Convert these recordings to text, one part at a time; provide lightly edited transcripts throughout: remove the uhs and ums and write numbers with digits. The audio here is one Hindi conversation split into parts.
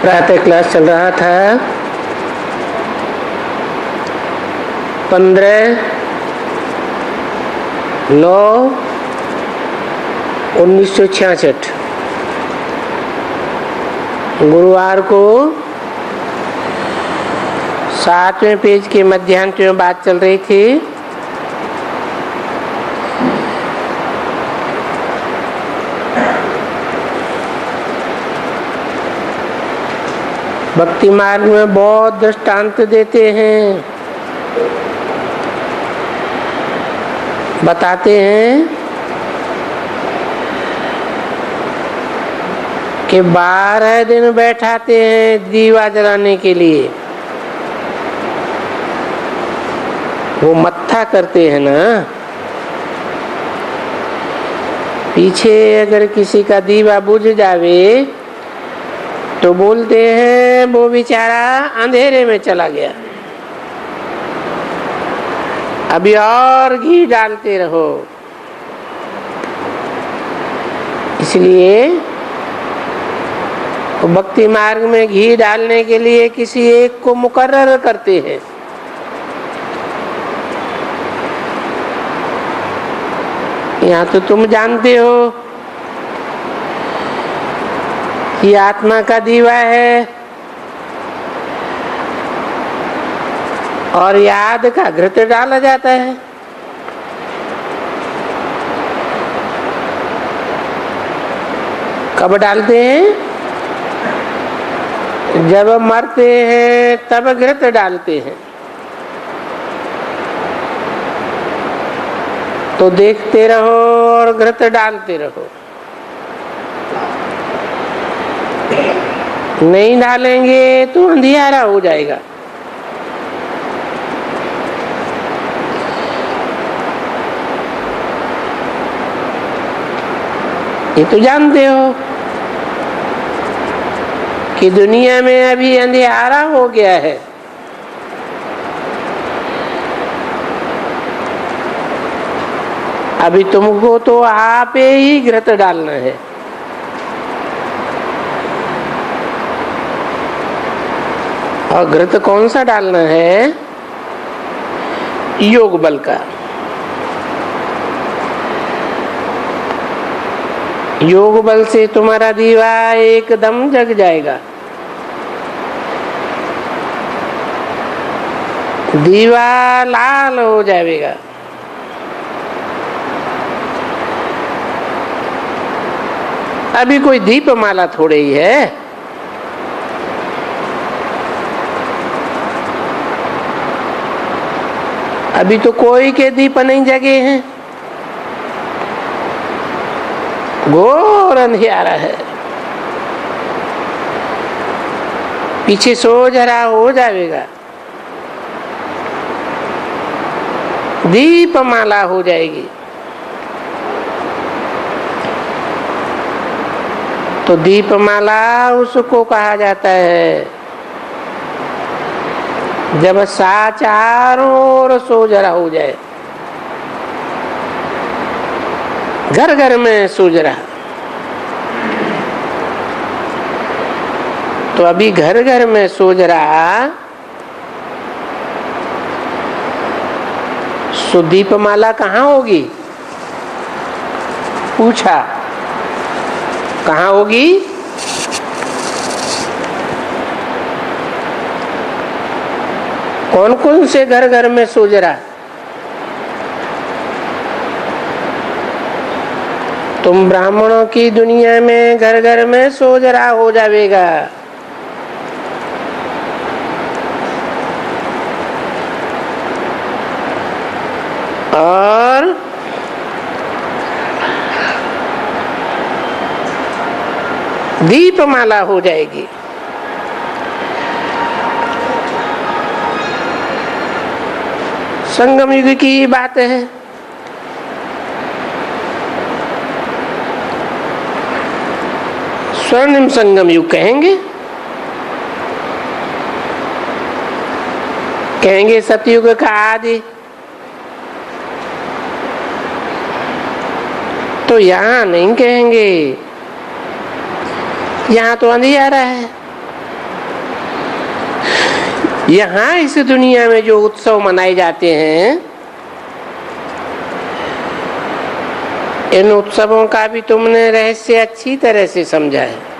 प्रातः क्लास चल रहा था 15/9/1966 गुरुवार को 7वें पेज के मध्यांश में बात चल रही थी। भक्ति मार्ग में बहुत दृष्टांत देते हैं, बताते हैं कि 12 दिन बैठाते हैं दीवा जलाने के लिए। वो मत्था करते हैं ना, पीछे अगर किसी का दीवा बुझ जावे तो बोलते हैं वो बेचारा अंधेरे में चला गया, अभी और घी डालते रहो। इसलिए भक्ति मार्ग में घी डालने के लिए किसी एक को मुकर्रर करते हैं। यहाँ तो तुम जानते हो कि आत्मा का दीवा है और याद का घृत डाला जाता है। कब डालते हैं? जब मरते हैं तब घृत डालते हैं। तो देखते रहो और घृत डालते रहो। नहीं डालेंगे तो अंधियारा हो जाएगा। ये तो जानते हो कि दुनिया में अभी अंधियारा हो गया है। अभी तुमको तो आप ही घृत डालना है। और घृत कौन सा डालना है? योग बल का। योग बल से तुम्हारा दीवा एकदम जग जाएगा। दीवा लाल हो जाएगा। अभी कोई दीपमाला थोड़े ही है। अभी तो कोई के दीप नहीं जगे हैं, घोर अंधियारा है। पीछे सोझरा हो जाएगा, दीपमाला हो जाएगी। तो दीपमाला उसको कहा जाता है जब चारों ओर सोजरा हो जाए। घर घर में सोजरा। तो अभी घर घर में सोजरा, सो दीपमाला कहाँ होगी? पूछा कहाँ होगी? कौन कौन से घर घर में सोजरा? तुम ब्राह्मणों की दुनिया में घर घर में सोजरा हो जाएगा। और दीपमाला हो जाएगी। संगम युग की बात है। स्वर्णिम संगम युग कहेंगे। कहेंगे सतयुग का आदि। तो यहाँ नहीं कहेंगे, यहाँ तो अंधियारा है। यहाँ इस दुनिया में जो उत्सव मनाए जाते हैं, इन उत्सवों का भी तुमने रहस्य अच्छी तरह से समझा है।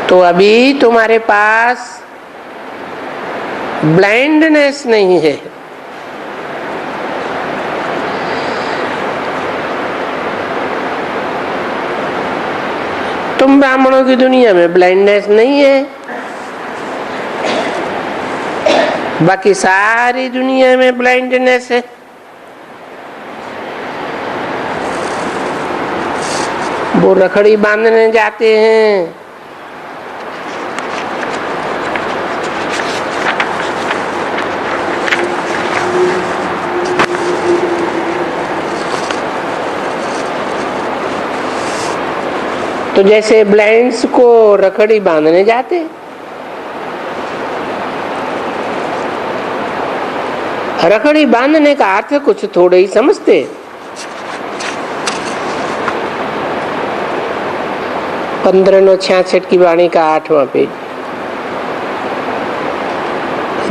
तो अभी तुम्हारे पास ब्लाइंडनेस नहीं है। तुम ब्राह्मणों की दुनिया में ब्लाइंडनेस नहीं है, बाकी सारी दुनिया में ब्लाइंडनेस है। वो रखड़ी बांधने जाते हैं, तो जैसे ब्लाइंड्स को रखड़ी बांधने जाते, रखड़ी बांधने का अर्थ कुछ थोड़े ही समझते। पंद्रह 966 की वाणी का 8वां पेज।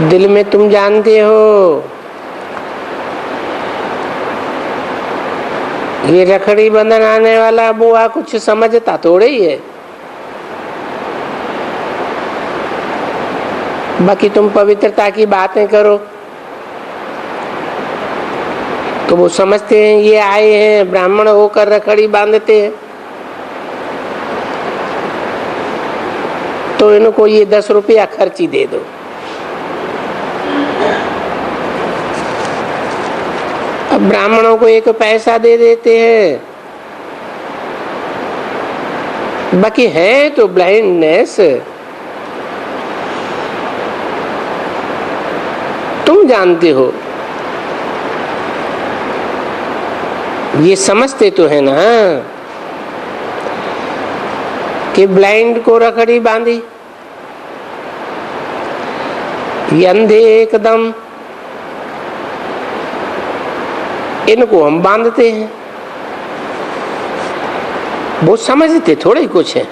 दिल में तुम जानते हो ये रखड़ी बंधन आने वाला बुआ कुछ समझता थोड़े ही है। बाकी तुम पवित्रता की बातें करो तो वो समझते हैं ये आए हैं ब्राह्मण होकर रखड़ी बांधते हैं, तो इनको ये 10 रुपया खर्ची दे दो। अब ब्राह्मणों को 1 पैसा दे देते हैं, बाकी है तो ब्लाइंडनेस। तुम जानते हो, ये समझते तो है ना कि ब्लाइंड को रखड़ी बांधी, ये अंधे एकदम, इनको हम बांधते हैं। वो समझते थोड़े ही कुछ है,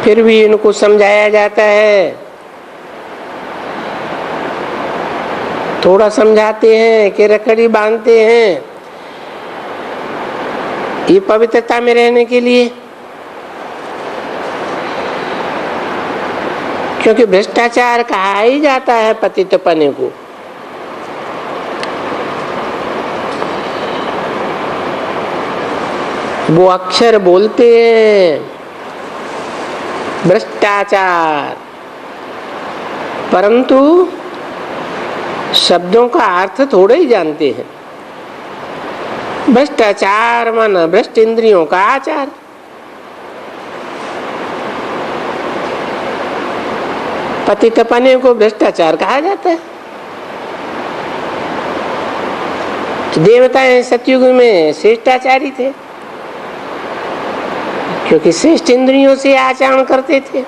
फिर भी इनको समझाया जाता है। थोड़ा समझाते हैं कि रखड़ी बांधते हैं ये पवित्रता में रहने के लिए, क्योंकि भ्रष्टाचार कहा ही जाता है पतितपने को। वो अक्षर बोलते हैं भ्रष्टाचार, परंतु शब्दों का अर्थ थोड़े ही जानते हैं। भ्रष्टाचार माना भ्रष्ट इंद्रियों का आचार। पतितपने को भ्रष्टाचार कहा जाता है। देवताएं सतयुग में श्रेष्ठाचारी थे, क्योंकि श्रेष्ठ इंद्रियों से आचरण करते थे,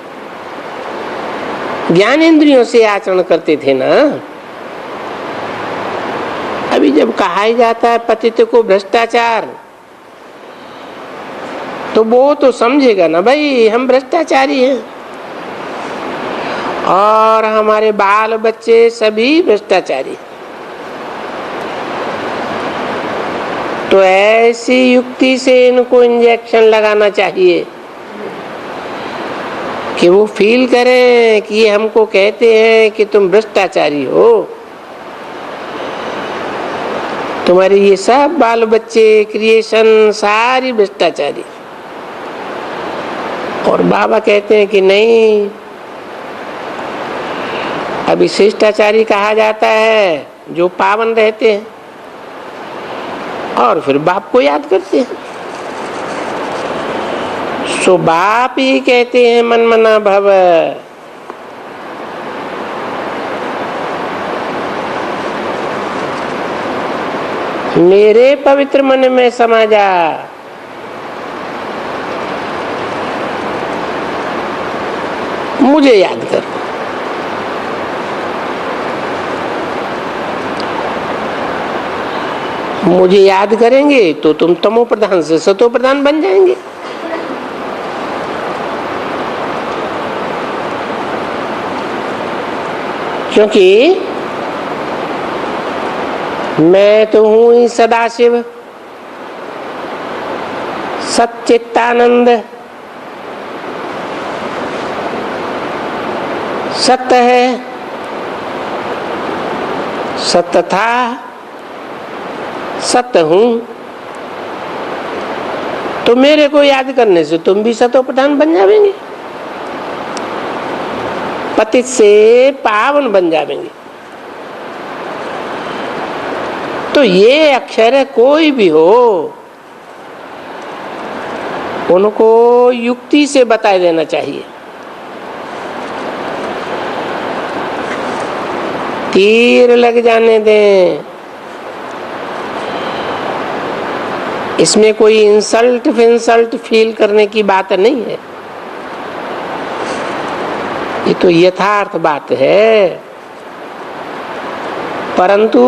ज्ञान इंद्रियों से आचरण करते थे ना। अभी जब कहा ही जाता है पतित को भ्रष्टाचार, तो वो तो समझेगा ना भाई हम भ्रष्टाचारी हैं और हमारे बाल बच्चे सभी भ्रष्टाचारी। तो ऐसी युक्ति से इनको इंजेक्शन लगाना चाहिए कि वो फील करें कि ये हमको कहते हैं कि तुम भ्रष्टाचारी हो, तुम्हारे ये सब बाल बच्चे क्रिएशन सारी भ्रष्टाचारी। और बाबा कहते हैं कि नहीं, अभी शिष्टाचारी कहा जाता है जो पावन रहते हैं और फिर बाप को याद करते हैं। सो बाप ही कहते हैं मन मना भव। मेरे पवित्र मन में समा जा। मुझे याद कर। मुझे याद करेंगे तो तुम तमो प्रधान से सतो प्रधान बन जाएंगे। क्योंकि मैं तो हूं ही सदाशिव, सच्चित्तानंद, सत्य है, सत्य था, सत्य हूं। तो मेरे को याद करने से तुम भी सतो प्रधान बन जाएंगे, पतित से पावन बन जाएंगे। तो ये अक्षर कोई भी हो, उनको युक्ति से बता देना चाहिए। तीर लग जाने दें, इसमें कोई इंसल्ट फील करने की बात नहीं है। ये तो यथार्थ बात है। परंतु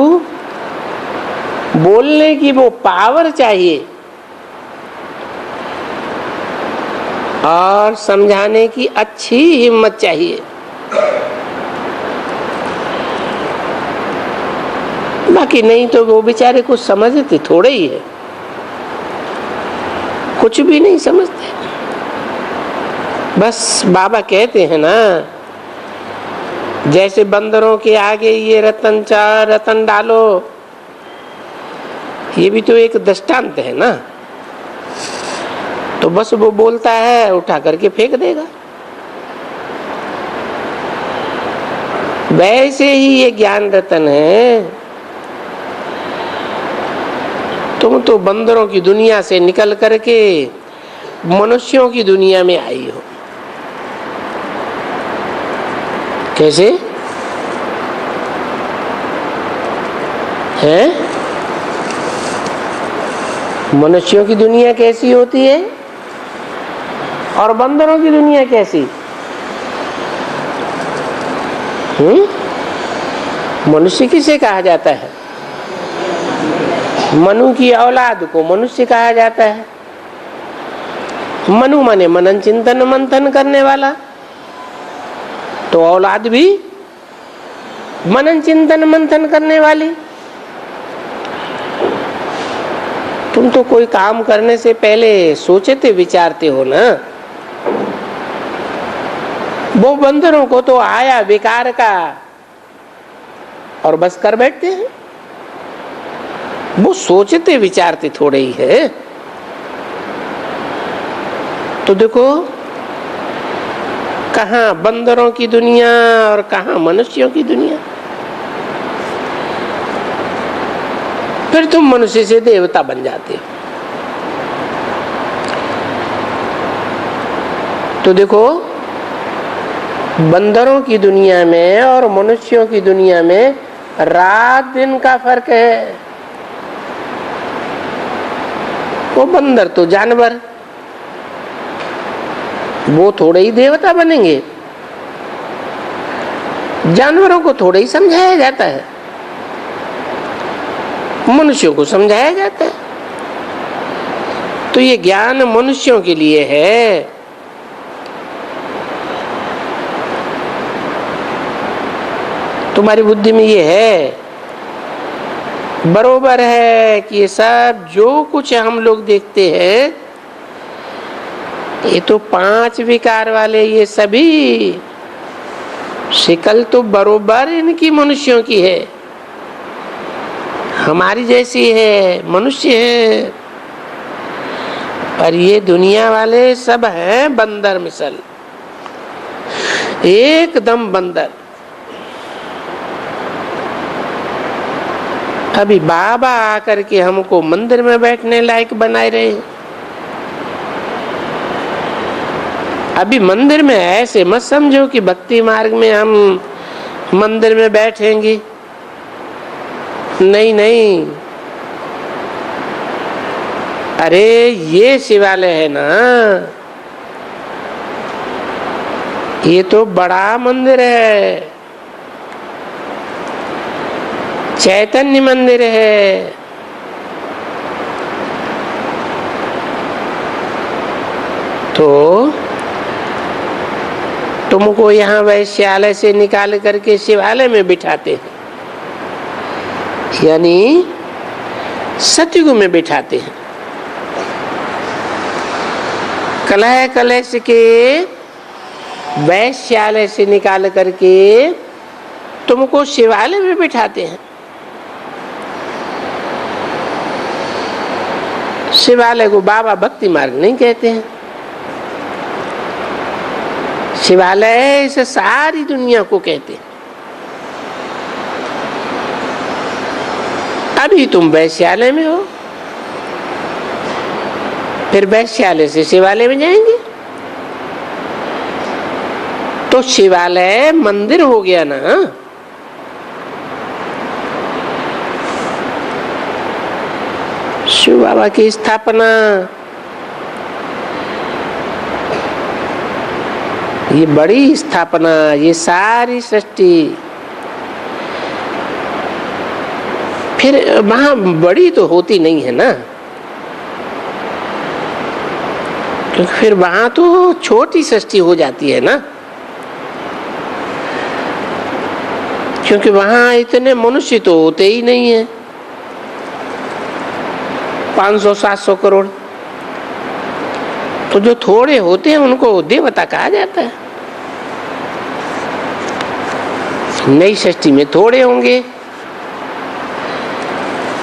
बोलने की वो पावर चाहिए और समझाने की अच्छी हिम्मत चाहिए। बाकी नहीं तो वो बेचारे कुछ समझते थोड़े ही है, कुछ भी नहीं समझते। बस बाबा कहते हैं ना, जैसे बंदरों के आगे ये रतन चार रतन डालो, ये भी तो एक दृष्टांत है ना। तो बस वो बोलता है, उठा करके फेंक देगा। वैसे ही ये ज्ञान रतन है। तुम तो बंदरों की दुनिया से निकल करके मनुष्यों की दुनिया में आई हो। कैसे है? मनुष्यों की दुनिया कैसी होती है और बंदरों की दुनिया कैसी? मनुष्य किसे कहा जाता है? मनु की औलाद को मनुष्य कहा जाता है। मनु माने मनन चिंतन मंथन करने वाला, तो औलाद भी मनन चिंतन मंथन करने वाली। तुम तो कोई काम करने से पहले सोचते विचारते हो ना। वो बंदरों को तो आया विकार का और बस कर बैठते हैं। वो सोचते विचारते थोड़े ही है। तो देखो, कहाँ बंदरों की दुनिया और कहाँ मनुष्यों की दुनिया। फिर तुम मनुष्य से देवता बन जाते हो। तो देखो, बंदरों की दुनिया में और मनुष्यों की दुनिया में रात दिन का फर्क है। वो बंदर तो जानवर, वो थोड़े ही देवता बनेंगे। जानवरों को थोड़े ही समझाया जाता है, मनुष्यों को समझाया जाता है। तो ये ज्ञान मनुष्यों के लिए है। तुम्हारी बुद्धि में ये है, बरोबर है कि ये सब जो कुछ हम लोग देखते हैं, ये तो 5 विकार वाले, ये सभी शिकल तो बरोबर इनकी मनुष्यों की है, हमारी जैसी है, मनुष्य है। पर ये दुनिया वाले सब हैं बंदर मिसल, एकदम बंदर। अभी बाबा आकर के हमको मंदिर में बैठने लायक बनाए रहे। अभी मंदिर में ऐसे मत समझो कि भक्ति मार्ग में हम मंदिर में बैठेंगे, नहीं नहीं। अरे ये शिवालय है ना, ये तो बड़ा मंदिर है, चैतन्य मंदिर है। तुमको यहाँ वैश्यालय से निकाल करके शिवालय में बिठाते हैं, यानी सतयुग में बिठाते हैं। कलह कलश के वैश्यालय से निकाल करके तुमको शिवालय में बिठाते हैं। शिवालय को बाबा भक्ति मार्ग नहीं कहते हैं। शिवालय इसे सारी दुनिया को कहते हैं। अभी तुम वैश्यालय में हो, फिर वैश्यालय से शिवालय में जाएंगे तो शिवालय मंदिर हो गया ना। शिव बाबा की स्थापना, ये बड़ी स्थापना, ये सारी सृष्टि, फिर वहां बड़ी तो होती नहीं है ना, क्योंकि फिर वहां तो छोटी सृष्टि हो जाती है ना, क्योंकि वहां इतने मनुष्य तो होते ही नहीं है, 500-700 करोड़। तो जो थोड़े होते हैं उनको देवता कहा जाता है। नई सृष्टि में थोड़े होंगे,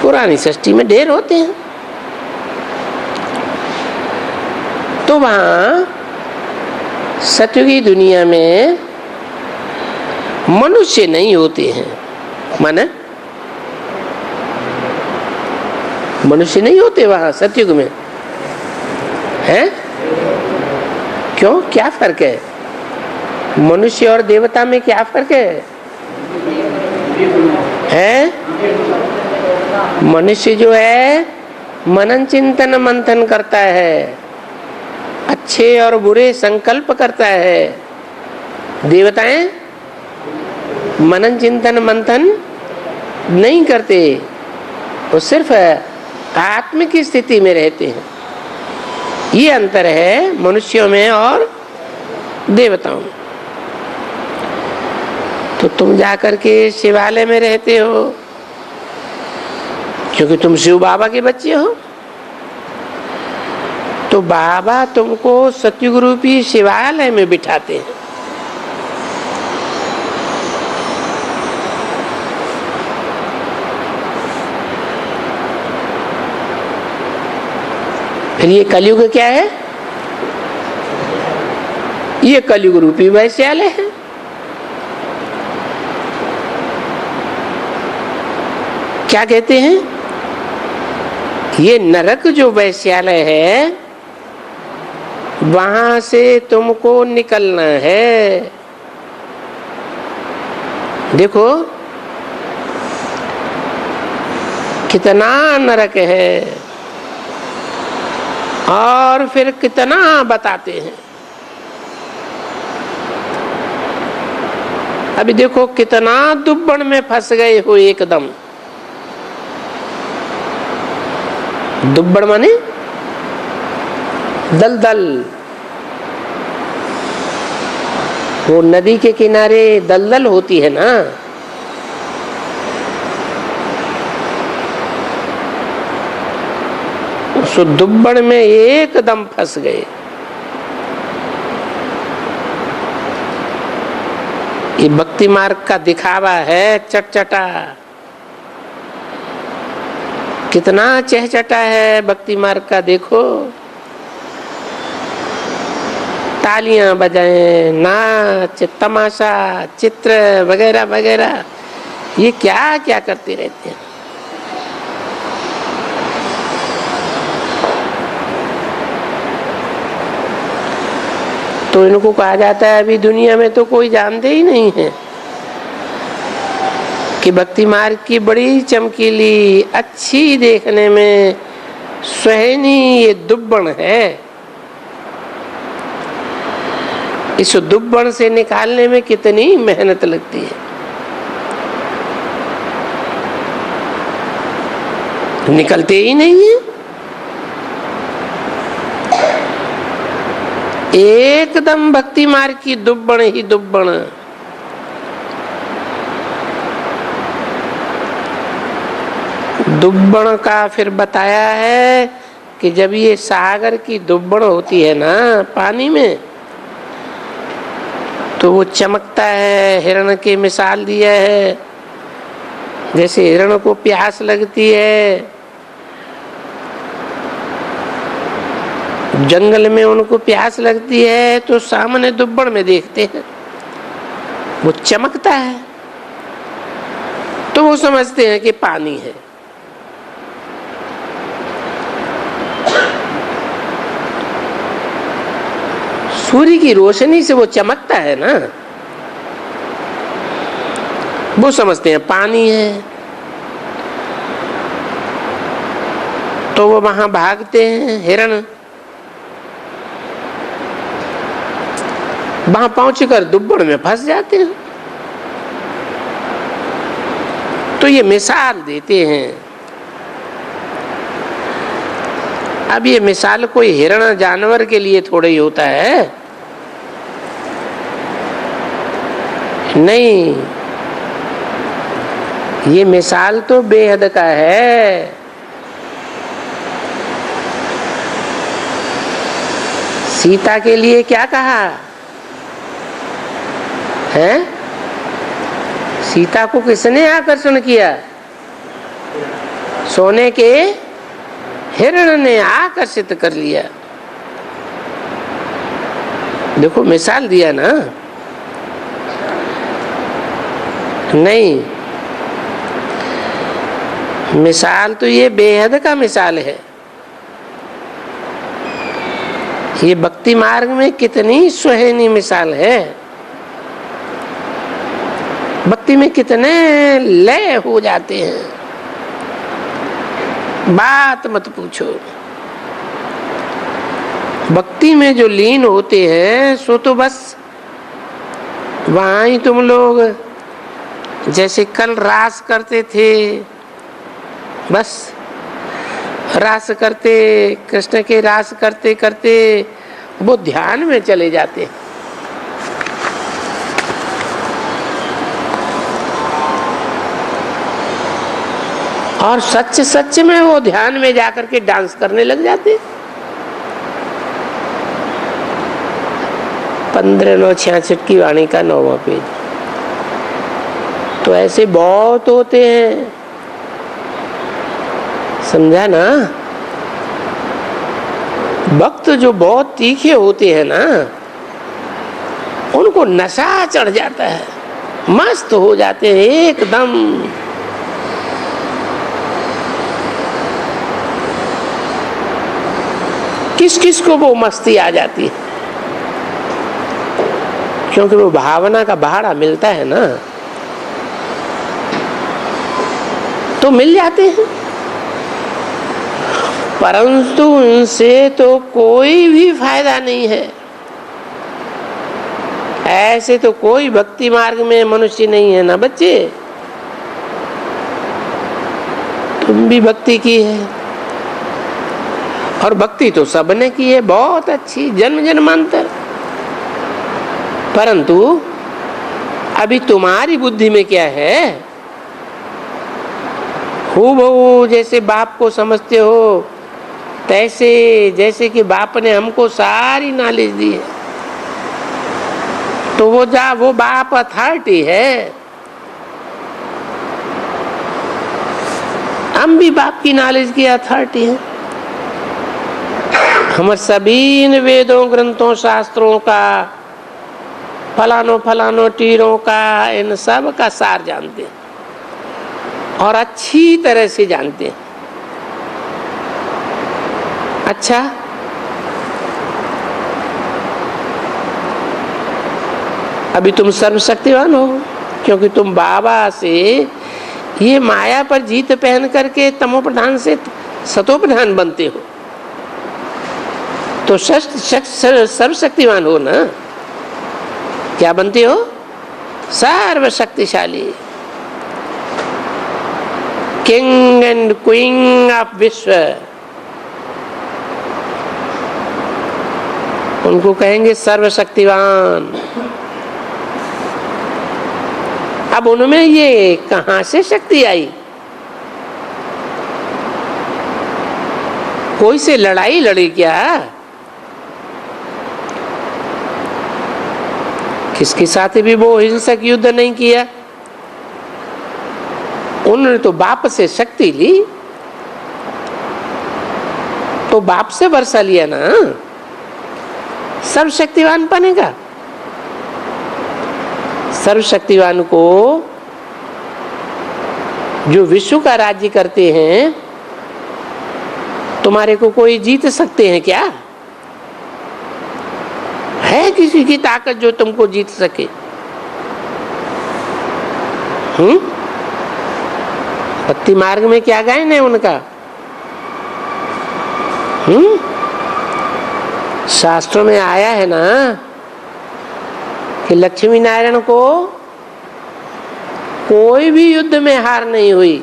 पुरानी सृष्टि में ढेर होते हैं। तो वहां सतयुगी दुनिया में मनुष्य नहीं होते हैं, माने मनुष्य नहीं होते वहां सतयुग में, हैं? क्यों, क्या फर्क है? मनुष्य और देवता में क्या फर्क है? हैं? मनुष्य जो है मनन चिंतन मंथन करता है, अच्छे और बुरे संकल्प करता है। देवताएं मनन चिंतन मंथन नहीं करते, वो सिर्फ आत्मिक स्थिति में रहते हैं। ये अंतर है मनुष्यों में और देवताओं में। तो तुम जाकर के शिवालय में रहते हो क्योंकि तुम शिव बाबा के बच्चे हो, तो बाबा तुमको सतयुग रूपी शिवालय में बिठाते हैं। फिर ये कलयुग क्या है? ये कलयुग रूपी वैश्यालय है। क्या कहते हैं? ये नरक जो वैश्यालय है, वहां से तुमको निकलना है। देखो कितना नरक है और फिर कितना बताते हैं। अभी देखो कितना दुब्बन में फंस गए हो एकदम। दुब्बन माने दलदल, वो नदी के किनारे दलदल होती है ना, उस दुब्बन में एकदम फंस गए। ये भक्ति मार्ग का दिखावा है, चटचटा। कितना चहचटा है भक्ति मार्ग का, देखो तालियां बजाएं, नाच तमाशा चित्र वगैरह वगैरह, ये क्या क्या करते रहते हैं। तो इनको कहा जाता है अभी दुनिया में तो कोई जानते ही नहीं है कि भक्ति मार्ग की बड़ी चमकीली, अच्छी देखने में सुहानी ये दुब्बन है। इस दुब्बन से निकालने में कितनी मेहनत लगती है। निकलते ही नहीं है। एकदम भक्ति मार्ग की दुब्बण ही दुब्बण। दुब्बण का फिर बताया है कि जब ये सागर की दुब्बण होती है ना पानी में, तो वो चमकता है। हिरण की मिसाल दिया है, जैसे हिरण को प्यास लगती है, जंगल में उनको प्यास लगती है तो सामने दुब्बड़ में देखते हैं, वो चमकता है तो वो समझते हैं कि पानी है। सूर्य की रोशनी से वो चमकता है ना, वो समझते हैं पानी है। तो वो वहां भागते हैं हिरण, वहां पहुंचकर दुब्बड़ में फंस जाते हैं। तो ये मिसाल देते हैं। अब ये मिसाल कोई हिरण जानवर के लिए थोड़ा ही होता है, नहीं, ये मिसाल तो बेहद का है। सीता के लिए क्या कहा है? सीता को किसने आकर्षण किया? सोने के हिरण ने आकर्षित कर लिया। देखो मिसाल दिया ना, नहीं, मिसाल तो ये बेहद का मिसाल है। ये भक्ति मार्ग में कितनी सुहानी मिसाल है, भक्ति में कितने लय हो जाते हैं, बात मत पूछो। भक्ति में जो लीन होते हैं सो तो बस वहां ही तुम लोग जैसे कल रास करते थे, बस रास करते, कृष्ण के रास करते करते वो ध्यान में चले जाते। और सच सच में वो ध्यान में जाकर के डांस करने लग जाते। 15/9/66 की वाणी का 9वां पेज। तो ऐसे बहुत होते हैं, समझा ना? भक्त जो बहुत तीखे होते हैं ना, उनको नशा चढ़ जाता है, मस्त हो जाते हैं एकदम। किस किस को वो मस्ती आ जाती है, क्योंकि वो भावना का भाड़ा मिलता है ना, तो मिल जाते हैं। परंतु उनसे तो कोई भी फायदा नहीं है। ऐसे तो कोई भक्ति मार्ग में मनुष्य नहीं है ना बच्चे। तुम भी भक्ति की है, और भक्ति तो सबने की है, बहुत अच्छी, जन्म जन्मांतर। परंतु अभी तुम्हारी बुद्धि में क्या है? हूबहू जैसे बाप को समझते हो, तैसे जैसे कि बाप ने हमको सारी नॉलेज दी है, तो वो बाप अथॉरिटी है। हम भी बाप की नॉलेज की अथॉरिटी है। हम सभी इन वेदों, ग्रंथों, शास्त्रों का, फलानों फलानों टीरों का, इन सब का सार जानते हैं और अच्छी तरह से जानते हैं। अच्छा, अभी तुम सर्वशक्तिवान हो, क्योंकि तुम बाबा से ये माया पर जीत पहन करके तमो प्रधान से सतो प्रधान बनते हो, तो सर्वशक्तिवान हो ना। क्या बनते हो? सर्वशक्तिशाली, किंग एंड क्वीन ऑफ विश्व। उनको कहेंगे सर्वशक्तिवान। अब उनमें ये कहां से शक्ति आई? कोई से लड़ाई लड़ी क्या? किसके साथ भी वो हिंसक युद्ध नहीं किया। उन्होंने तो बाप से शक्ति ली, तो बाप से वर्षा लिया ना, सर्वशक्तिवान बनेगा। सर्वशक्तिवान को जो विश्व का राज्य करते हैं, तुम्हारे को कोई जीत सकते हैं क्या? है किसी की ताकत जो तुमको जीत सके? भक्ति मार्ग में क्या गायन है उनका? शास्त्रों में आया है ना कि लक्ष्मी नारायण को कोई भी युद्ध में हार नहीं हुई।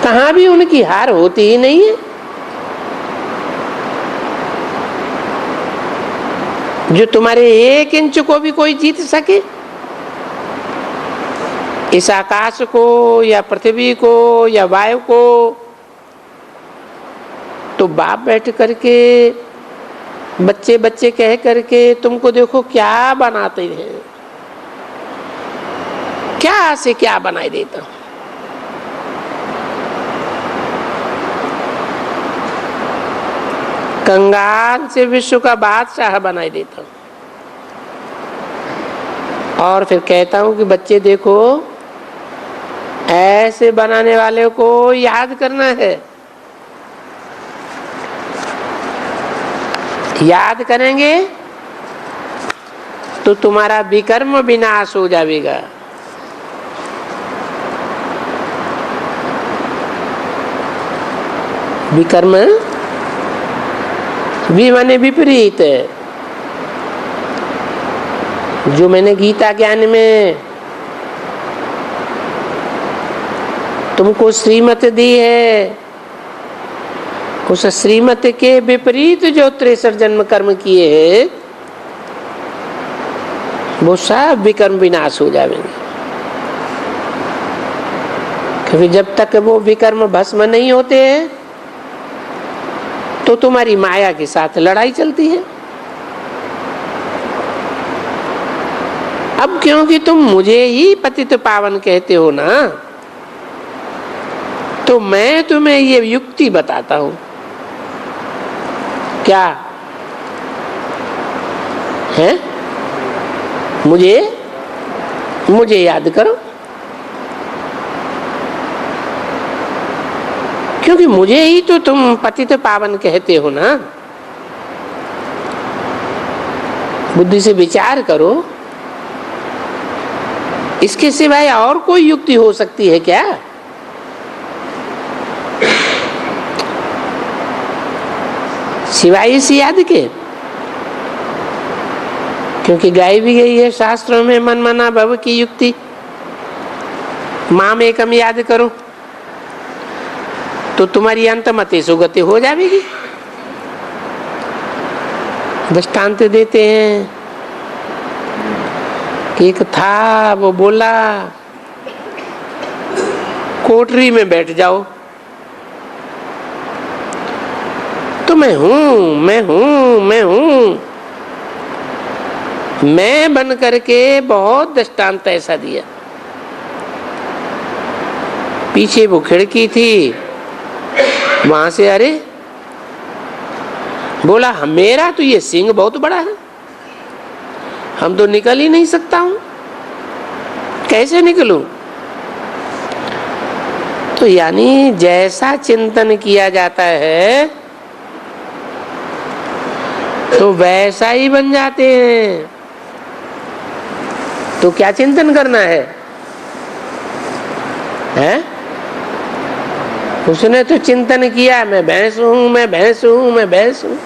कहां भी उनकी हार होती ही नहीं है। जो तुम्हारे 1 इंच को भी कोई जीत सके, इस आकाश को या पृथ्वी को या वायु को, तो बाप बैठ करके बच्चे बच्चे कह करके तुमको देखो क्या बनाते हैं, क्या से क्या बनाई देता। कंगाल से विश्व का बादशाह बनाई देता हूं। और फिर कहता हूं कि बच्चे देखो, ऐसे बनाने वाले को याद करना है। याद करेंगे तो तुम्हारा विकर्म विनाश हो जाएगा। विकर्म भी माने विपरीत, जो मैंने गीता ज्ञान में तुमको श्रीमत दी है, उस श्रीमत के विपरीत जो 63 जन्म कर्म किए हैं, वो सब विकर्म विनाश हो जाएंगे। क्योंकि जब तक वो विकर्म भस्म नहीं होते हैं तो तुम्हारी माया के साथ लड़ाई चलती है। अब क्योंकि तुम मुझे ही पतित पावन कहते हो ना, तो मैं तुम्हें ये युक्ति बताता हूं। क्या है? मुझे याद करो, क्योंकि मुझे ही तो तुम पतित पावन कहते हो ना। बुद्धि से विचार करो, इसके सिवाय और कोई युक्ति हो सकती है क्या? सिवाय इस याद के? क्योंकि गाई भी गई है शास्त्रों में, मन मना भव की युक्ति, माम एकम याद करो, तो तुम्हारी अंतमति सुगति हो जाएगी। दृष्टांत देते हैं कि एक था, वो बोला कोठरी में बैठ जाओ, तो मैं हूं मैं हूं मैं हूं मैं बन करके बहुत दृष्टांत ऐसा दिया। पीछे वो खिड़की थी, वहां से अरे बोला मेरा तो ये सिंह बहुत बड़ा है, हम तो निकल ही नहीं सकता हूं, कैसे निकलूं? तो यानी जैसा चिंतन किया जाता है तो वैसा ही बन जाते हैं। तो क्या चिंतन करना है? उसने तो चिंतन किया मैं भैंस हूं मैं भैंस हूं मैं भैंस हूं,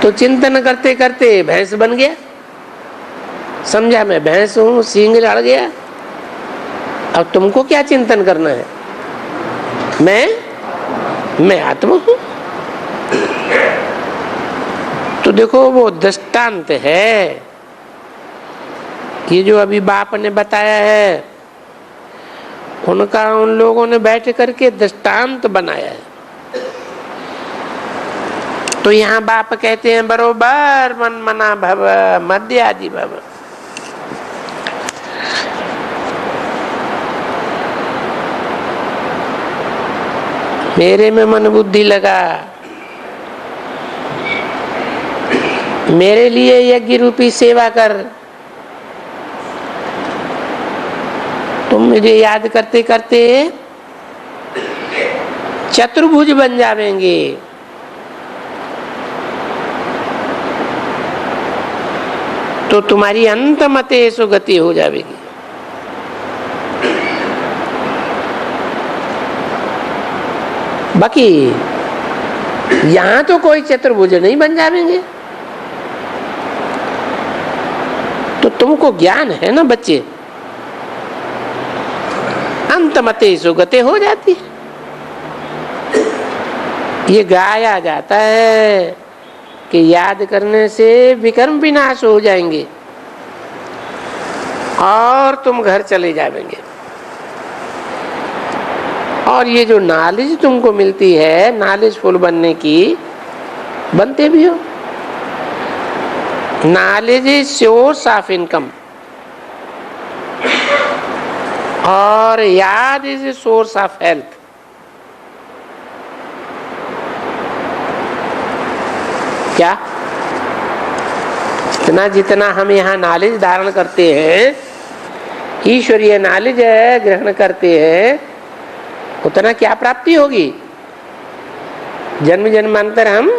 तो चिंतन करते करते भैंस बन गया, समझा मैं भैंस हूं, सींग लड़ गया। अब तुमको क्या चिंतन करना है? मैं आत्मा हूं। तो देखो वो दृष्टांत है, ये जो अभी बाप ने बताया है, उनका उन लोगों ने बैठ करके दृष्टांत बनाया है। तो यहाँ बाप कहते हैं बरोबर मन मना भव मध्य आदि भव। मेरे में मन बुद्धि लगा, मेरे लिए यज्ञ रूपी सेवा कर, तुम मुझे याद करते करते चतुर्भुज बन जावेंगे। तो तुम्हारी अंत मते सुगति हो जाएगी। बाकी यहां तो कोई चतुर्भुज नहीं बन जाएंगे। तो तुमको ज्ञान है ना बच्चे, अंत मते सुगति हो जाती है। ये गाया जाता है कि याद करने से विकर्म विनाश हो जाएंगे और तुम घर चले जाएंगे। और ये जो नॉलेज तुमको मिलती है, नॉलेजफुल बनने की, बनते भी हो। Knowledge is source of income और याद इज सोर्स ऑफ हेल्थ। क्या जितना जितना हम यहाँ नॉलेज धारण करते हैं, ईश्वरीय नॉलेज ग्रहण करते हैं, उतना क्या प्राप्ति होगी? जन्म जन्मांतर हम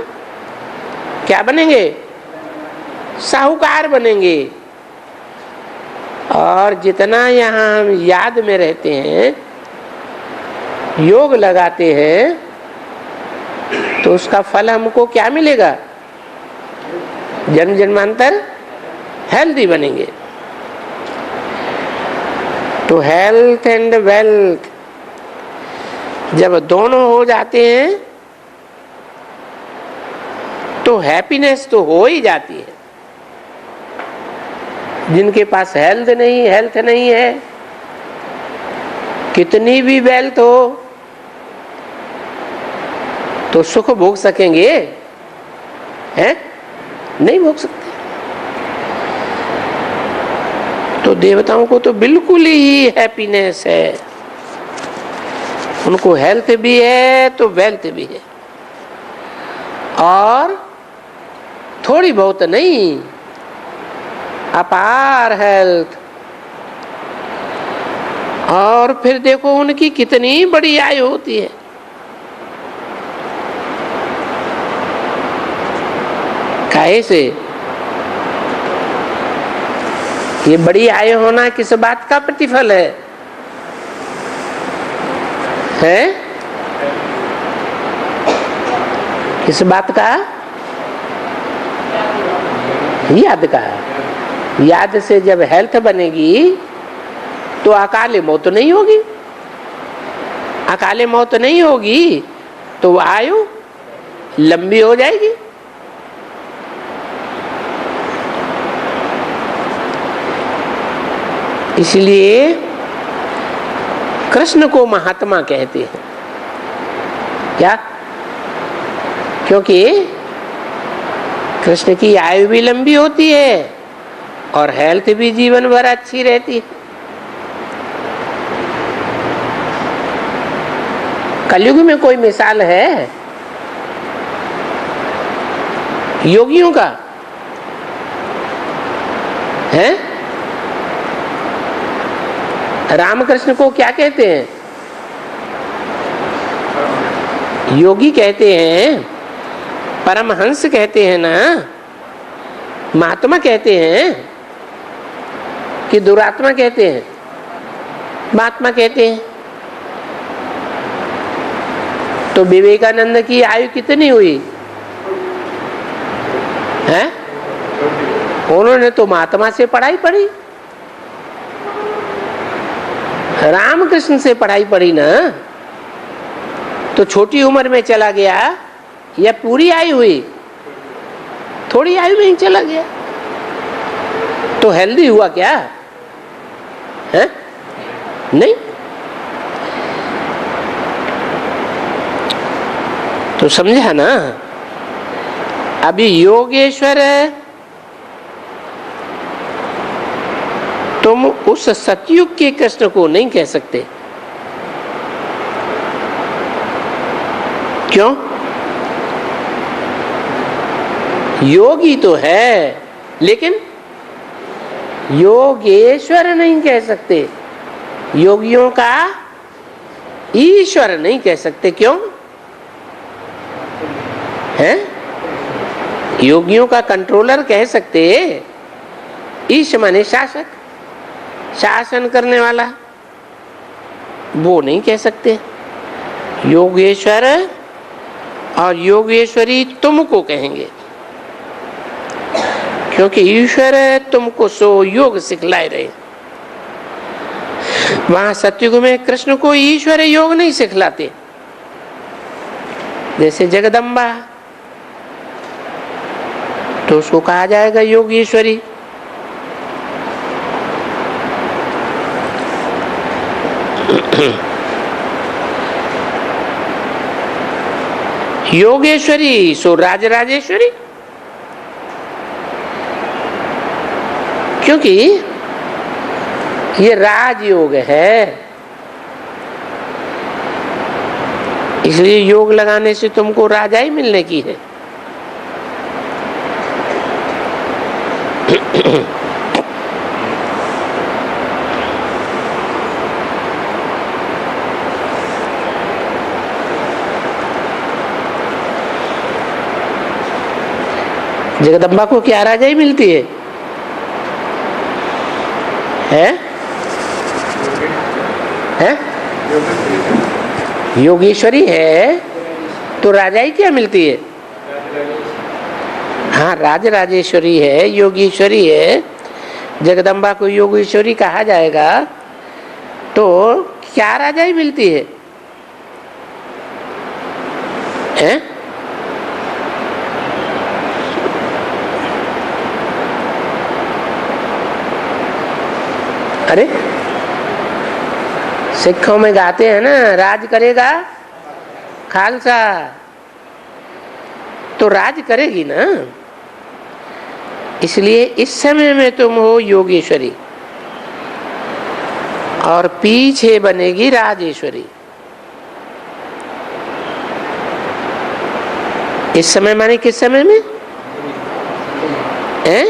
क्या बनेंगे? साहूकार बनेंगे। और जितना यहाँ हम याद में रहते हैं, योग लगाते हैं, तो उसका फल हमको क्या मिलेगा? जन्म जन्मांतर हेल्दी बनेंगे। तो हेल्थ एंड वेल्थ जब दोनों हो जाते हैं तो हैप्पीनेस तो हो ही जाती है। जिनके पास हेल्थ नहीं है, कितनी भी वेल्थ हो तो सुख भोग सकेंगे? हैं? नहीं भोग सकते। तो देवताओं को तो बिल्कुल ही हैप्पीनेस है, उनको हेल्थ भी है तो वेल्थ भी है, और थोड़ी बहुत नहीं, अपार हेल्थ। और फिर देखो उनकी कितनी बड़ी आयु होती है। काहे से? ये बड़ी आयु होना किस बात का प्रतिफल है? हैं? किस बात का? याद का। याद से जब हेल्थ बनेगी तो अकाले मौत नहीं होगी। अकाले मौत नहीं होगी तो आयु लंबी हो जाएगी। इसलिए कृष्ण को महात्मा कहते हैं। क्या? क्योंकि कृष्ण की आयु भी लंबी होती है और हेल्थ भी जीवन भर अच्छी रहती है। कलयुग में कोई मिसाल है योगियों का? है? रामकृष्ण को क्या कहते हैं? योगी कहते हैं, परमहंस कहते हैं ना, महात्मा कहते हैं कि दुरात्मा कहते हैं? महात्मा कहते हैं। तो विवेकानंद की आयु कितनी हुई है? उन्होंने तो महात्मा से पढ़ाई पढ़ी, रामकृष्ण से पढ़ाई पढ़ी ना। तो छोटी उम्र में चला गया या पूरी आयु हुई? थोड़ी आयु में ही चला गया, तो हेल्दी हुआ क्या है? नहीं। तो समझा ना? अभी योगेश्वर तुम उस सतयुग के कृष्ण को नहीं कह सकते। क्यों? योगी तो है, लेकिन योगेश्वर नहीं कह सकते, योगियों का ईश्वर नहीं कह सकते। क्यों है? योगियों का कंट्रोलर कह सकते, ईश माने शासक, शासन करने वाला, वो नहीं कह सकते। योगेश्वर और योगेश्वरी तुमको कहेंगे, क्योंकि ईश्वर तुमको सो योग सिखलाए रहे। वहां सतयुग में कृष्ण को ईश्वर योग नहीं सिखलाते। जैसे जगदम्बा, तो उसको कहा जाएगा योगेश्वरी। योगेश्वरी सो राजराजेश्वरी, क्योंकि ये राजयोग है, इसलिए योग लगाने से तुमको राजाई मिलने की है। जगदम्बा को क्या राजाई मिलती है? हैं? योगेश्वरी है तो राजाई क्या मिलती है? हाँ, राजराजेश्वरी है, योगेश्वरी है। जगदम्बा को योगेश्वरी कहा जाएगा तो क्या राजाई मिलती है? हैं? अरे सिखों में गाते हैं ना, राज करेगा खालसा, तो राज करेगी ना। इसलिए इस समय में तुम हो योगेश्वरी और पीछे बनेगी राजेश्वरी। इस समय माने किस समय में? हैं?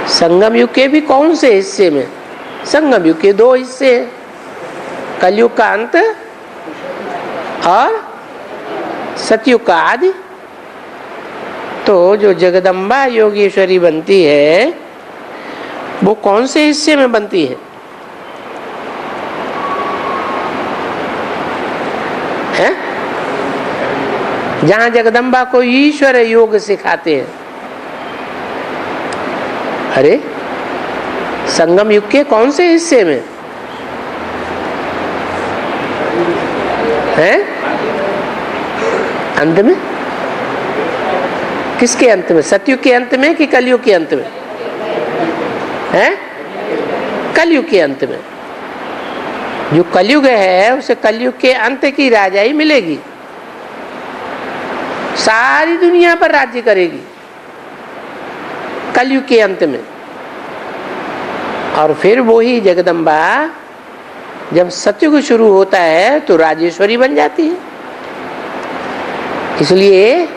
संगम युग के भी कौन से हिस्से में? संगम युग के 2 हिस्से हैं, कलयुग का अंत और सतयुग का आदि। तो जो जगदम्बा योगेश्वरी बनती है वो कौन से हिस्से में बनती है? हैं? जहां जगदम्बा को ईश्वर योग सिखाते हैं। अरे संगम युग के कौन से हिस्से में हैं? अंत में? किसके अंत में? सतयुग के अंत में कि कलयुग के अंत में? हैं? कलयुग के अंत में। जो कलयुग है उसे कलयुग के अंत की राजाई मिलेगी, सारी दुनिया पर राज्य करेगी कलयुग के अंत में। और फिर वही जगदम्बा जब सतयुग शुरू होता है तो राजेश्वरी बन जाती है। इसलिए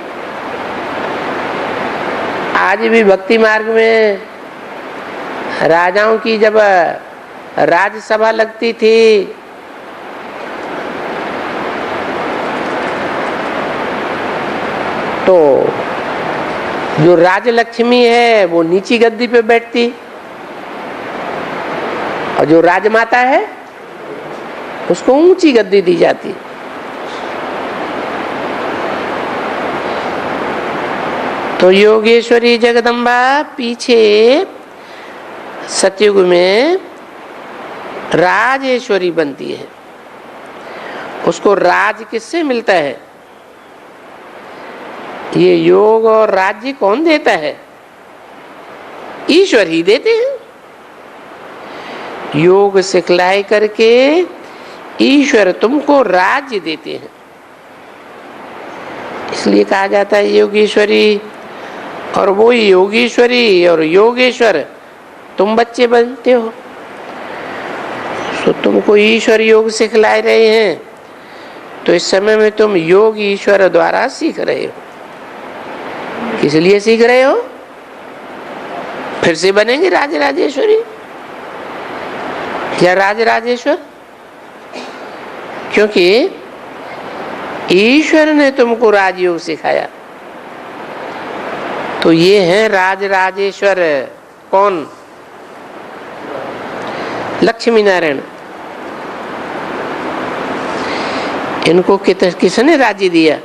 आज भी भक्ति मार्ग में राजाओं की जब राजसभा लगती थी तो जो राजलक्ष्मी है वो नीची गद्दी पे बैठती और जो राजमाता है उसको ऊंची गद्दी दी जाती। तो योगेश्वरी जगदम्बा पीछे सतयुग में राजेश्वरी बनती है। उसको राज किससे मिलता है? ये योग और राज्य कौन देता है? ईश्वर ही देते हैं। योग सिखलाई करके ईश्वर तुमको राज्य देते हैं। इसलिए कहा जाता है योगेश्वरी, और वो योगेश्वरी और योगेश्वर तुम बच्चे बनते हो। तो तुमको ईश्वर योग सिखला रहे हैं, तो इस समय में तुम योग ईश्वर द्वारा सीख रहे हो। किस लिए सीख रहे हो? फिर से बनेंगे राज राजेश्वरी या राज राजेश्वर, क्योंकि ईश्वर ने तुमको राजयोग सिखाया। तो ये है राज राजेश्वर। कौन? लक्ष्मी नारायण। इनको किसने राज्य दिया?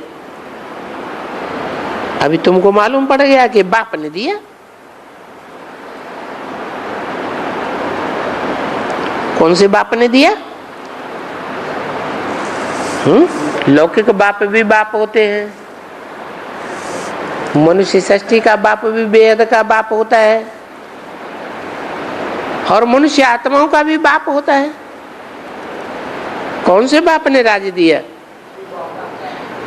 अभी तुमको मालूम पड़ गया कि बाप ने दिया। कौन से बाप ने दिया? लौकिक बाप भी बाप होते हैं, मनुष्य सृष्टि का बाप भी बेहद का बाप होता है, और मनुष्य आत्माओं का भी बाप होता है। कौन से बाप ने राज्य दिया?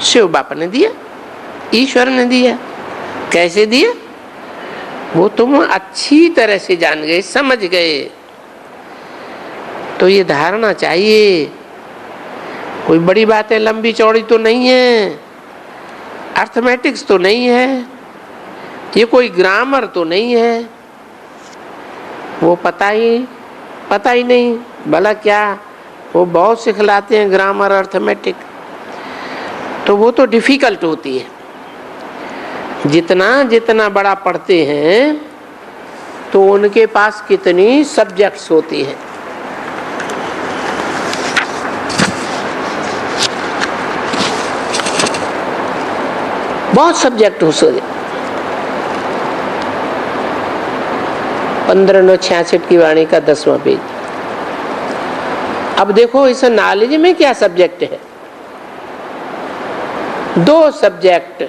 शिव बाप ने दिया, ईश्वर ने दिया। कैसे दिया? वो तुम अच्छी तरह से जान गए, समझ गए। तो ये धारणा चाहिए। कोई बड़ी बात है, लंबी चौड़ी तो नहीं है, अर्थमेटिक्स तो नहीं है, ये कोई ग्रामर तो नहीं है। वो पता ही नहीं। भला क्या, वो बहुत सिखलाते हैं ग्रामर अर्थमेटिक, तो वो तो डिफिकल्ट होती है। जितना जितना बड़ा पढ़ते हैं तो उनके पास कितनी सब्जेक्ट्स होती हैं। बहुत सब्जेक्ट हो सकते। 15/9/66 की वाणी का 10वां पेज। अब देखो इस नॉलेज में क्या सब्जेक्ट है? 2 सब्जेक्ट,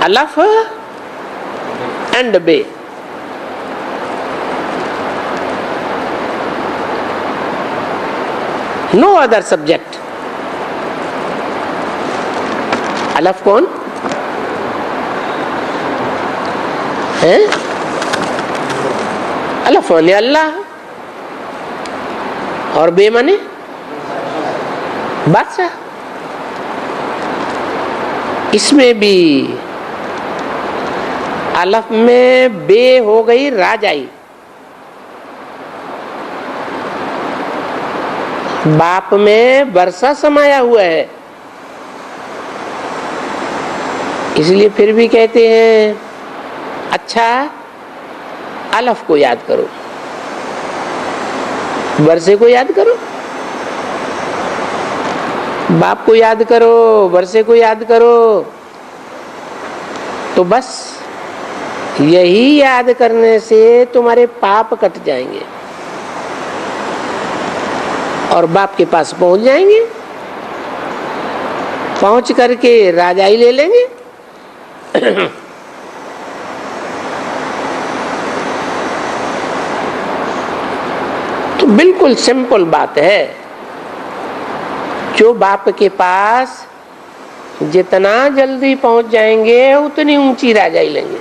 अलफ एंड बे। No other subject. अलफ कौन है? अलफ माने अल्लाह, और बे माने बादशाह। इसमें भी अलफ में बे हो गई राजाई, बाप में वर्षा समाया हुआ है। इसलिए फिर भी कहते हैं अच्छा अलफ को याद करो, वर्षे को याद करो, बाप को याद करो, वर्षे को याद करो। तो बस यही याद करने से तुम्हारे पाप कट जाएंगे और बाप के पास पहुंच जाएंगे। पहुंच करके राजाई ले लेंगे। तो बिल्कुल सिंपल बात है। जो बाप के पास जितना जल्दी पहुंच जाएंगे उतनी ऊंची राजाई लेंगे।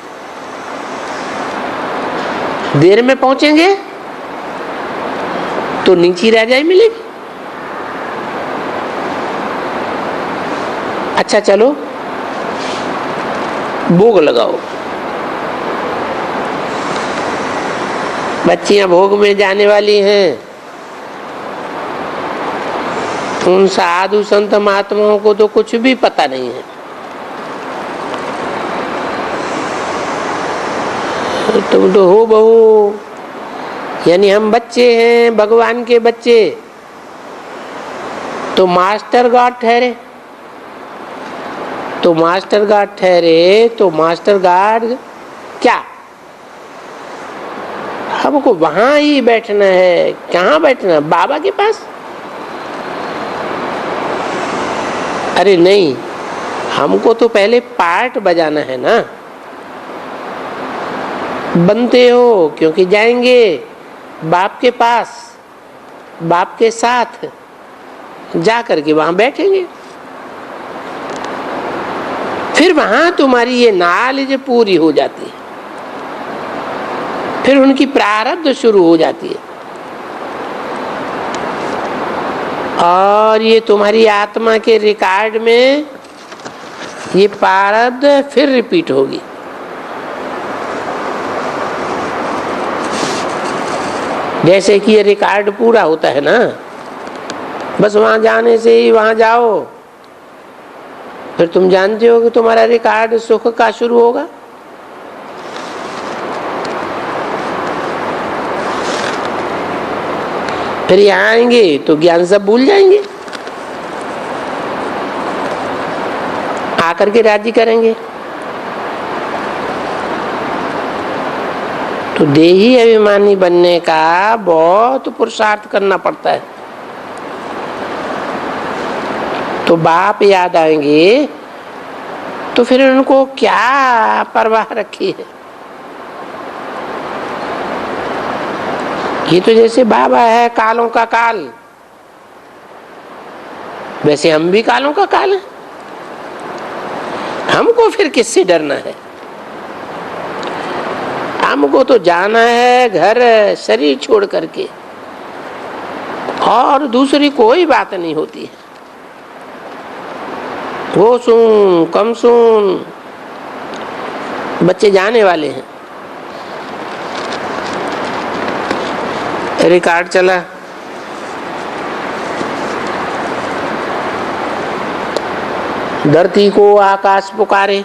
देर में पहुंचेंगे तो नीची राजाई मिलेगी। अच्छा चलो भोग लगाओ। बच्चियां भोग में जाने वाली हैं। उन साधु संत महात्माओं को तो कुछ भी पता नहीं है। तुम तो हो बहू, यानी हम बच्चे हैं, भगवान के बच्चे। तो मास्टर गार्ड ठहरे, तो मास्टर गार्ड ठहरे, तो मास्टर गार्ड क्या, हमको वहां ही बैठना है। कहाँ बैठना? बाबा के पास। अरे नहीं, हमको तो पहले पार्ट बजाना है ना। बनते हो क्योंकि जाएंगे बाप के पास, बाप के साथ जा करके वहां बैठेंगे। फिर वहां तुम्हारी ये नॉलेज पूरी हो जाती है, फिर उनकी प्रारब्ध शुरू हो जाती है, और ये तुम्हारी आत्मा के रिकॉर्ड में ये प्रारब्ध फिर रिपीट होगी। जैसे कि ये रिकॉर्ड पूरा होता है ना, बस वहां जाने से ही वहां जाओ, फिर तुम जानते हो कि तुम्हारा रिकॉर्ड सुख का शुरू होगा। फिर यहाँ आएंगे तो ज्ञान सब भूल जाएंगे, आकर के राजी करेंगे। तो देही अभिमानी बनने का बहुत पुरुषार्थ करना पड़ता है। तो बाप याद आएंगे तो फिर उनको क्या परवाह रखी है। ये तो जैसे बाबा है कालों का काल, वैसे हम भी कालों का काल है। हमको फिर किससे डरना है? हमको तो जाना है घर शरीर छोड़ करके, और दूसरी कोई बात नहीं होती है। वो सुन कम सुन, बच्चे जाने वाले हैं। रिकॉर्ड चला, धरती को आकाश पुकारे,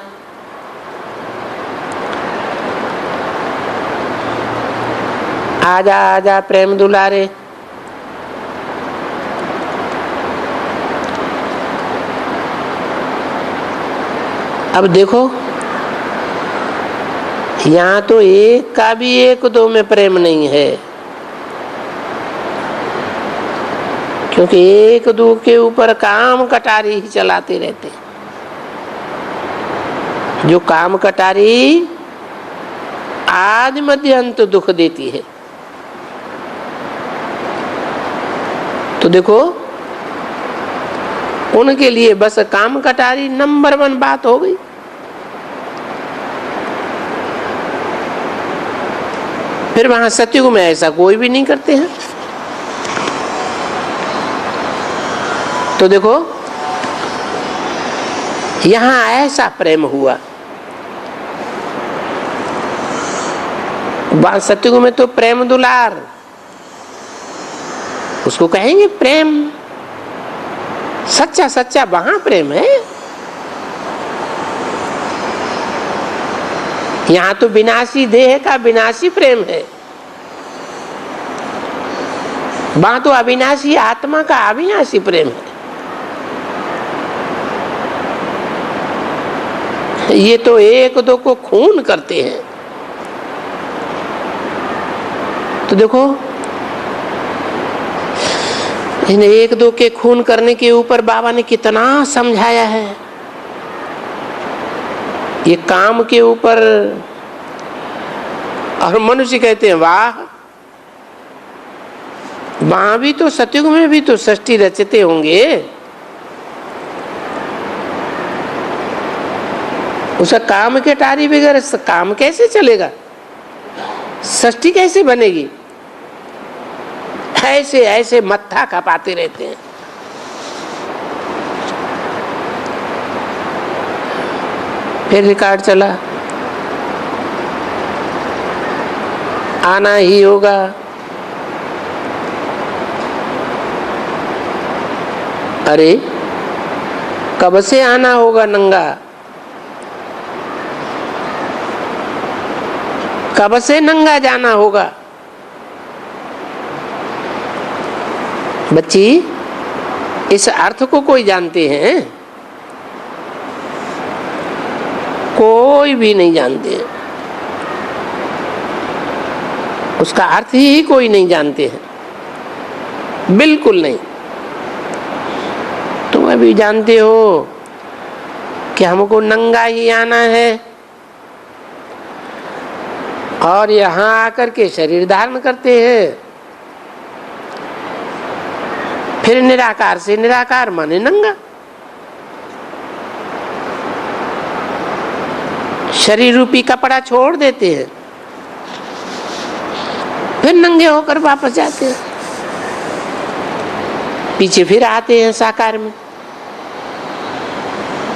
आजा आजा प्रेम दुलारे। अब देखो यहाँ तो एक का भी एक दो में प्रेम नहीं है, क्योंकि एक दो के ऊपर काम कटारी ही चलाते रहते हैं। जो काम कटारी आदि मध्य अंत दुख देती है। तो देखो उनके लिए बस काम कटारी नंबर 1 बात हो गई। फिर वहां सतयुग में ऐसा कोई भी नहीं करते हैं। तो देखो यहां ऐसा प्रेम हुआ। सतयुग में तो प्रेम दुलार, उसको कहेंगे प्रेम। सच्चा सच्चा वहां प्रेम है। यहां तो विनाशी देह का विनाशी प्रेम है, वहां तो अविनाशी आत्मा का अविनाशी प्रेम है। ये तो एक दो को खून करते हैं। तो देखो इन एक दो के खून करने के ऊपर बाबा ने कितना समझाया है। ये काम के ऊपर, और मनुष्य कहते हैं वाह, वहां भी तो सतयुग में भी तो सृष्टि रचते होंगे, उसका काम के टारी बगैर काम कैसे चलेगा? सृष्टि कैसे बनेगी? ऐसे ऐसे मत्था खपाते रहते हैं। फिर रिकॉर्ड चला, आना ही होगा। अरे कब से आना होगा नंगा? कब से नंगा जाना होगा? बच्ची इस अर्थ को कोई जानते हैं? कोई भी नहीं जानते हैं। उसका अर्थ ही कोई नहीं जानते हैं, बिल्कुल नहीं। तो अभी जानते हो कि हमको नंगा ही आना है और यहाँ आकर के शरीर धारण करते हैं। फिर निराकार से निराकार माने नंगा। शरीर रूपी कपड़ा छोड़ देते हैं, फिर नंगे होकर वापस जाते हैं, पीछे फिर आते हैं साकार में।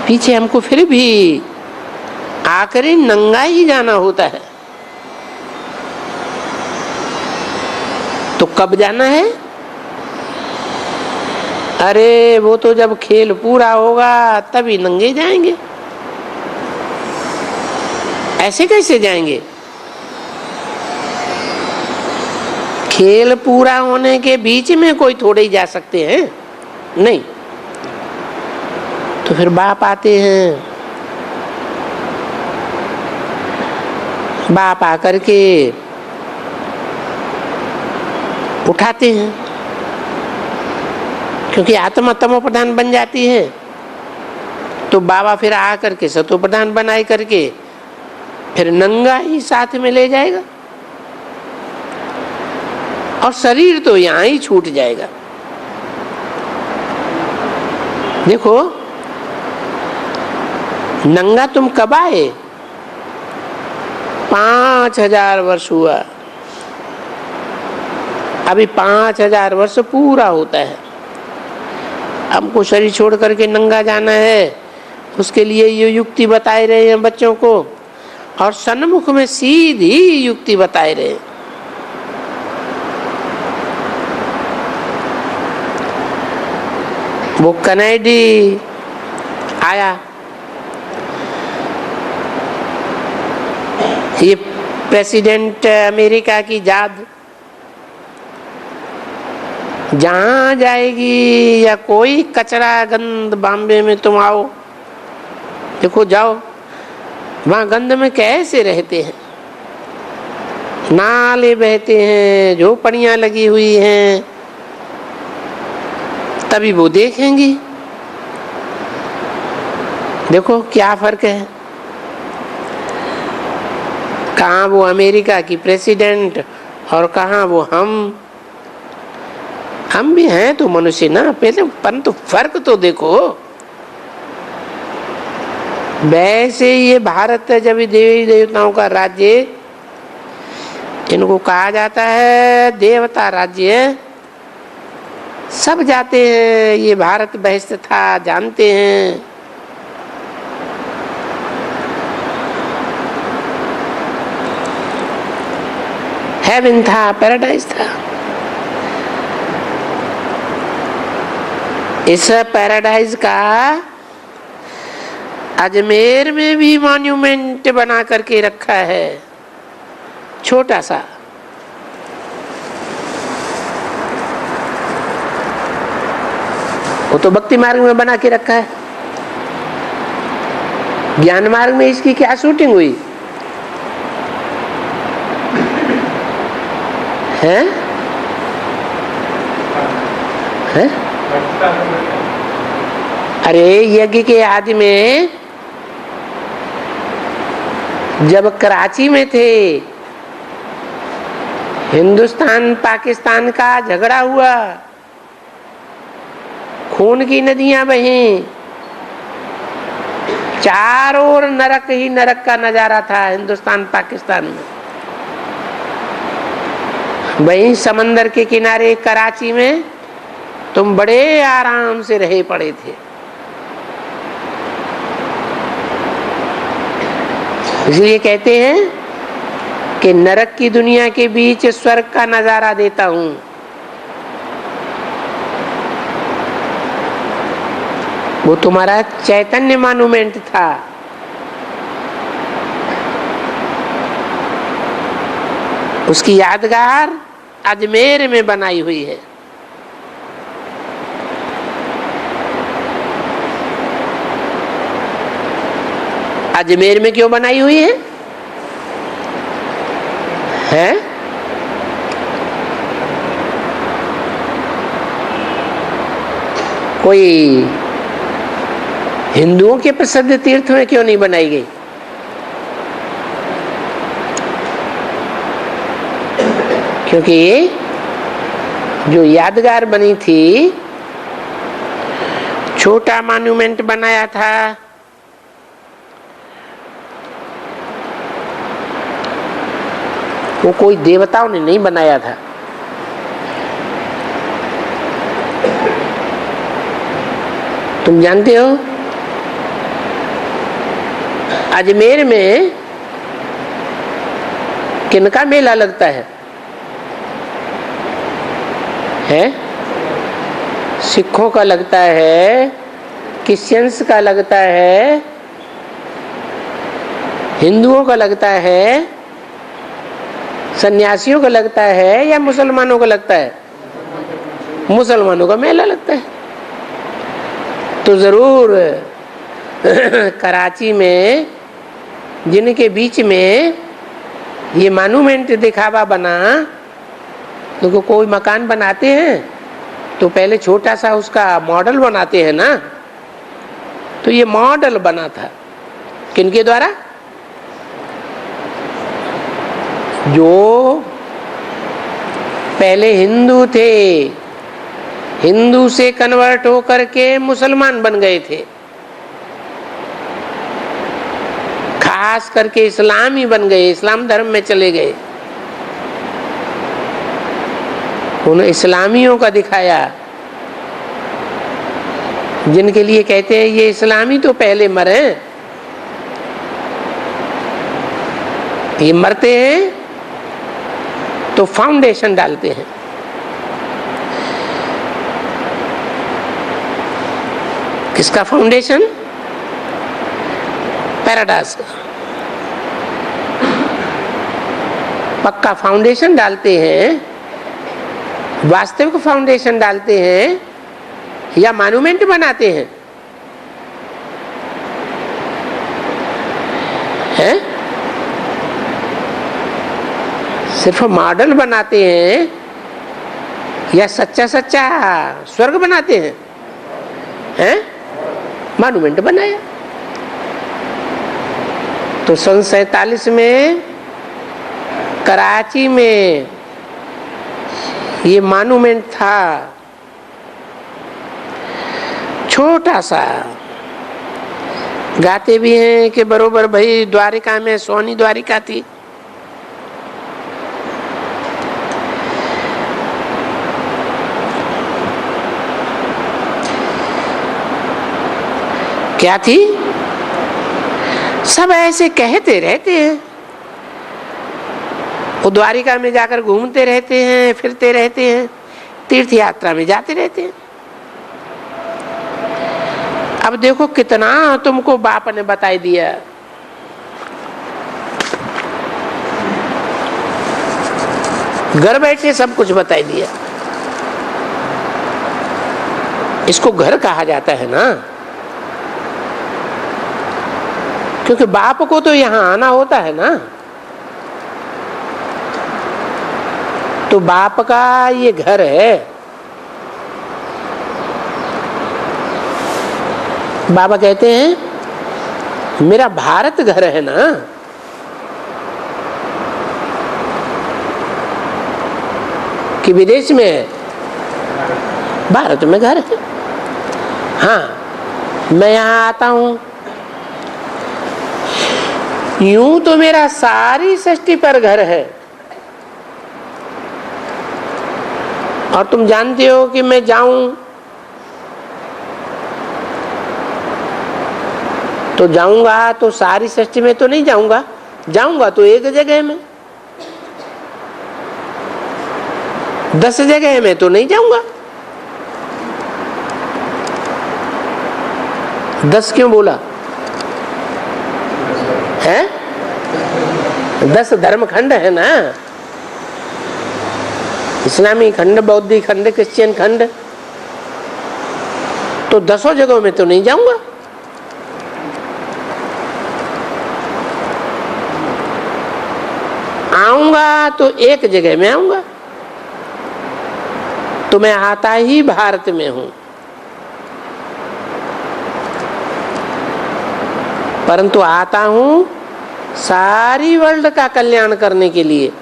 पीछे हमको फिर भी आकर नंगा ही जाना होता है। तो कब जाना है? अरे वो तो जब खेल पूरा होगा तभी नंगे जाएंगे। ऐसे कैसे जाएंगे? खेल पूरा होने के बीच में कोई थोड़े ही जा सकते हैं, नहीं। तो फिर बाप आते हैं, बाप आकर के उठाते हैं, क्योंकि आत्मा तमो प्रधान बन जाती है। तो बाबा फिर आकर के सतो प्रधान बनाए करके फिर नंगा ही साथ में ले जाएगा और शरीर तो यहां ही छूट जाएगा। देखो, नंगा तुम कब आए? 5000 वर्ष हुआ। अभी 5000 वर्ष पूरा होता है। हमको शरीर छोड़ करके नंगा जाना है, उसके लिए ये युक्ति बताए रहे हैं बच्चों को, और सन्मुख में सीधी युक्ति बताए रहे हैं। वो कनेडी आया, ये प्रेसिडेंट अमेरिका की जाद जहां जाएगी, या कोई कचरा गंद बॉम्बे में तुम आओ, देखो जाओ वहां गंद में कैसे रहते हैं, नाले बहते हैं, झोपड़ियां लगी हुई हैं, तभी वो देखेंगी। देखो क्या फर्क है, कहाँ वो अमेरिका की प्रेसिडेंट और कहाँ वो हम भी हैं तो मनुष्य ना पहले, परंतु फर्क तो देखो। वैसे ये भारत जब देवी देवताओं का राज्य, इनको कहा जाता है देवता राज्य, सब जाते हैं, ये भारत बहिष्ठ था जानते हैं। हेवन था, पैराडाइज था। इस पैराडाइज का अजमेर में भी मॉन्यूमेंट बना करके रखा है, छोटा सा। वो तो भक्ति मार्ग में बना के रखा है, ज्ञान मार्ग में इसकी क्या शूटिंग हुई है? है? अरे यज्ञ के आदि में जब कराची में थे, हिंदुस्तान पाकिस्तान का झगड़ा हुआ, खून की नदियां बहीं, चारों ओर नरक ही नरक का नजारा था हिंदुस्तान पाकिस्तान में। वहीं समंदर के किनारे कराची में तुम बड़े आराम से रहे पड़े थे। इसलिए कहते हैं कि नरक की दुनिया के बीच स्वर्ग का नजारा देता हूं। वो तुम्हारा चैतन्य मॉन्यूमेंट था। उसकी यादगार अजमेर में बनाई हुई है। अजमेर में क्यों बनाई हुई है? हैं? कोई हिंदुओं के प्रसिद्ध तीर्थ में क्यों नहीं बनाई गई? क्योंकि जो यादगार बनी थी, छोटा मॉन्यूमेंट बनाया था, वो कोई देवताओं ने नहीं बनाया था। तुम जानते हो अजमेर में किनका मेला लगता है? सिखों का लगता है, क्रिश्चियंस का लगता है, हिंदुओं का लगता है, सन्यासियों का लगता है, या मुसलमानों का लगता है? मुसलमानों का मेला लगता है। तो जरूर कराची में जिनके बीच में ये मॉन्यूमेंट दिखावा बना, तो कोई मकान बनाते हैं तो पहले छोटा सा उसका मॉडल बनाते हैं ना। तो ये मॉडल बना था किनके द्वारा? जो पहले हिंदू थे, हिंदू से कन्वर्ट होकर के मुसलमान बन गए थे, खास करके इस्लामी बन गए, इस्लाम धर्म में चले गए। उन्हें इस्लामियों का दिखाया, जिनके लिए कहते हैं ये इस्लामी तो पहले मरे, ये मरते हैं तो फाउंडेशन डालते हैं। किसका फाउंडेशन? पैराडाइज का पक्का फाउंडेशन डालते हैं, वास्तविक फाउंडेशन डालते हैं, या मॉन्यूमेंट बनाते हैं? हैं? सिर्फ मॉडल बनाते हैं या सच्चा सच्चा स्वर्ग बनाते हैं? हैं? मॉन्यूमेंट बनाया। तो सन 47 में कराची में ये मॉन्यूमेंट था, छोटा सा। गाते भी हैं कि बरोबर भाई द्वारिका में सोनी द्वारिका थी। क्या थी? सब ऐसे कहते रहते हैं, वो द्वारिका में जाकर घूमते रहते हैं, फिरते रहते हैं, तीर्थ यात्रा में जाते रहते हैं। अब देखो कितना तुमको बाप ने बताई दिया। घर बैठे सब कुछ बताई दिया। इसको घर कहा जाता है ना, क्योंकि बाप को तो यहां आना होता है ना। तो बाप का ये घर है। बाबा कहते हैं मेरा भारत घर है ना। कि विदेश में है? भारत में घर है। हाँ, मैं यहां आता हूं, यूं तो मेरा सारी सृष्टि पर घर है। और तुम जानते हो कि मैं जाऊं तो जाऊंगा तो सारी सृष्टि में तो नहीं जाऊंगा, जाऊंगा तो एक जगह में, 10 जगह में तो नहीं जाऊंगा। 10 क्यों बोला है? 10 धर्म खंड है ना, इस्लामी खंड, बौद्धिक खंड, क्रिश्चियन खंड। तो 10 जगहों में तो नहीं जाऊंगा। आऊंगा तो एक जगह में आऊंगा। तो मैं आता ही भारत में हूं। परंतु आता हूं सारी वर्ल्ड का कल्याण करने के लिए,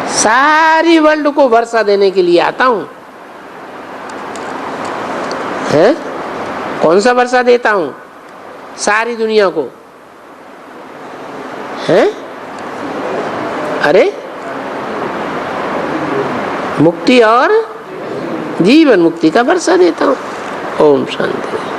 सारी वर्ल्ड को वर्षा देने के लिए आता हूं। है कौन सा वर्षा देता हूं? सारी दुनिया को। है अरे मुक्ति और जीवन मुक्ति का वर्षा देता हूं। ओम शांति।